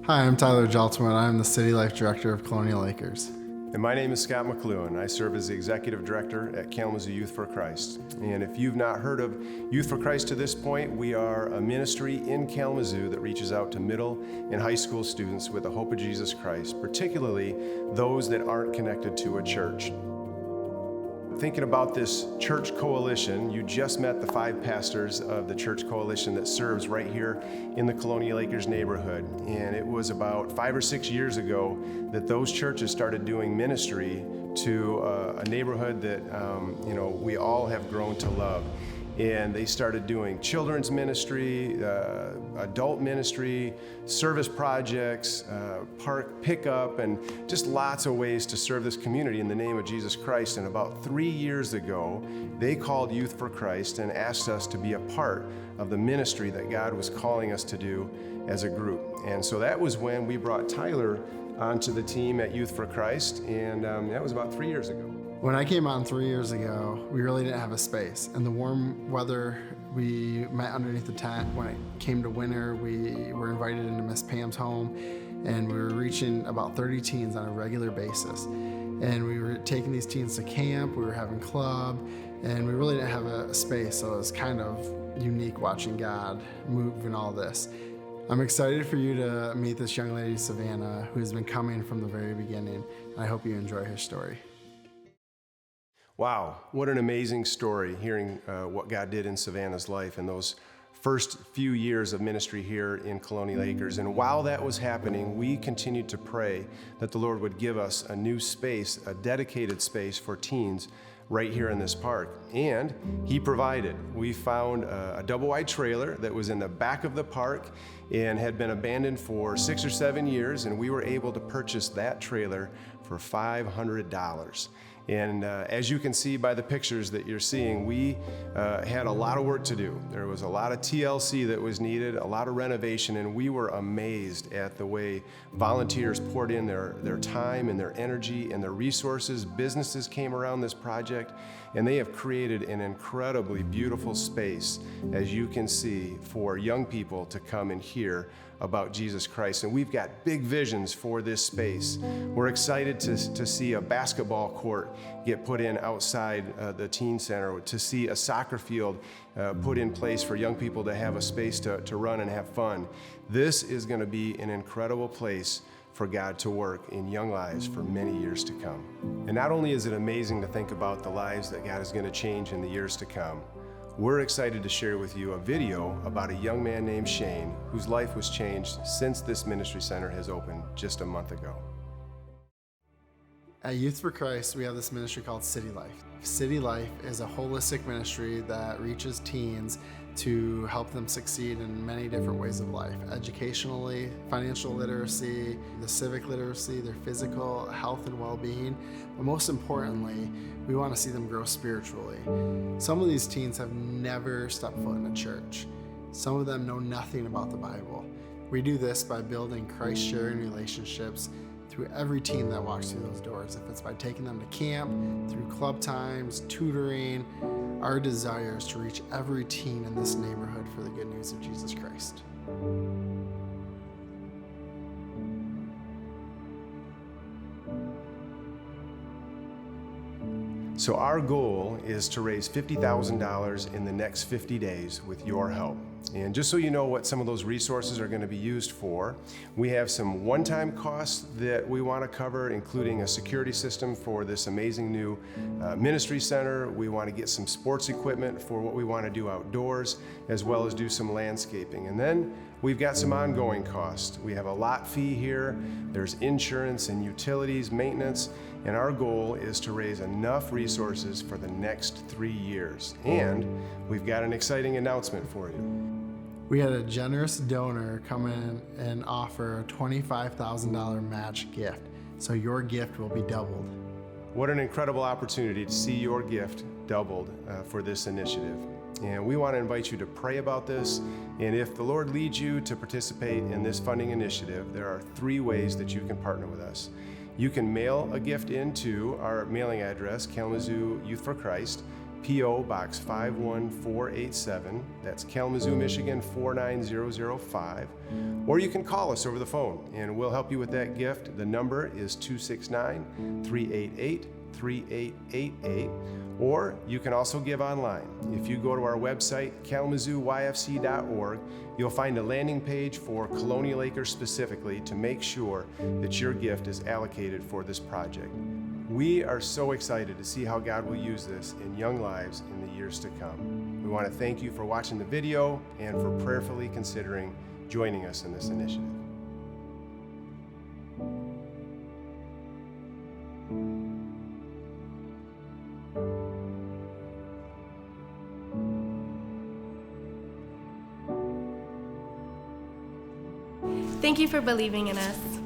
Hi, I'm Tyler Jeltman. I'm the City Life Director of Colonial Acres. And my name is Scott McLuhan. I serve as the Executive Director at Kalamazoo Youth for Christ. And if you've not heard of Youth for Christ to this point, we are a ministry in Kalamazoo that reaches out to middle and high school students with the hope of Jesus Christ, particularly those that aren't connected to a church. Thinking about this church coalition, you just met the 5 pastors of the church coalition that serves right here in the Colonial Acres neighborhood. And it was about 5 or 6 years ago that those churches started doing ministry to a neighborhood that we all have grown to love. And they started doing children's ministry, adult ministry, service projects, park pickup, and just lots of ways to serve this community in the name of Jesus Christ. And about 3 years ago, they called Youth for Christ and asked us to be a part of the ministry that God was calling us to do as a group. And so that was when we brought Tyler onto the team at Youth for Christ, and that was about 3 years ago. When I came on 3 years ago, we really didn't have a space. In the warm weather, we met underneath the tent. When it came to winter, we were invited into Miss Pam's home, and we were reaching about 30 teens on a regular basis. And we were taking these teens to camp, we were having club, and we really didn't have a space, so it was kind of unique watching God move in all this. I'm excited for you to meet this young lady, Savannah, who has been coming from the very beginning. I hope you enjoy her story. Wow, what an amazing story, hearing what God did in Savannah's life in those first few years of ministry here in Colonial Acres. And while that was happening, we continued to pray that the Lord would give us a new space, a dedicated space for teens right here in this park. And He provided. We found a double-wide trailer that was in the back of the park and had been abandoned for 6 or 7 years, and we were able to purchase that trailer for $500. And as you can see by the pictures that you're seeing, we had a lot of work to do. There was a lot of TLC that was needed, a lot of renovation, and we were amazed at the way volunteers poured in their time and their energy and their resources. Businesses came around this project, and they have created an incredibly beautiful space, as you can see, for young people to come and hear about Jesus Christ. And we've got big visions for this space. We're excited to see a basketball court get put in outside the teen center, to see a soccer field put in place for young people to have a space to run and have fun. This is going to be an incredible place for God to work in young lives for many years to come. And not only is it amazing to think about the lives that God is going to change in the years to come, we're excited to share with you a video about a young man named Shane whose life was changed since this ministry center has opened just a month ago. At Youth for Christ, we have this ministry called City Life. City Life is a holistic ministry that reaches teens to help them succeed in many different ways of life. Educationally, financial literacy, the civic literacy, their physical health and well-being, but most importantly, we want to see them grow spiritually. Some of these teens have never stepped foot in a church. Some of them know nothing about the Bible. We do this by building Christ-sharing relationships through every teen that walks through those doors. If it's by taking them to camp, through club times, tutoring, our desire is to reach every teen in this neighborhood for the good news of Jesus Christ. So our goal is to raise $50,000 in the next 50 days with your help. And just so you know what some of those resources are going to be used for, we have some one-time costs that we want to cover, including a security system for this amazing new ministry center. We want to get some sports equipment for what we want to do outdoors, as well as do some landscaping. And then we've got some ongoing costs. We have a lot fee here, there's insurance and utilities, maintenance, and our goal is to raise enough resources for the next 3 years. And we've got an exciting announcement for you. We had a generous donor come in and offer a $25,000 match gift, so your gift will be doubled. What an incredible opportunity to see your gift doubled for this initiative. And we want to invite you to pray about this. And if the Lord leads you to participate in this funding initiative, there are 3 ways that you can partner with us. You can mail a gift into our mailing address, Kalamazoo Youth for Christ, P.O. Box 51487. That's Kalamazoo, Michigan 49005. Or you can call us over the phone and we'll help you with that gift. The number is 269-388-3888. Or you can also give online. If you go to our website, kalamazooyfc.org, you'll find a landing page for Colonial Acres specifically to make sure that your gift is allocated for this project. We are so excited to see how God will use this in young lives in the years to come. We want to thank you for watching the video and for prayerfully considering joining us in this initiative. Thank you for believing in us.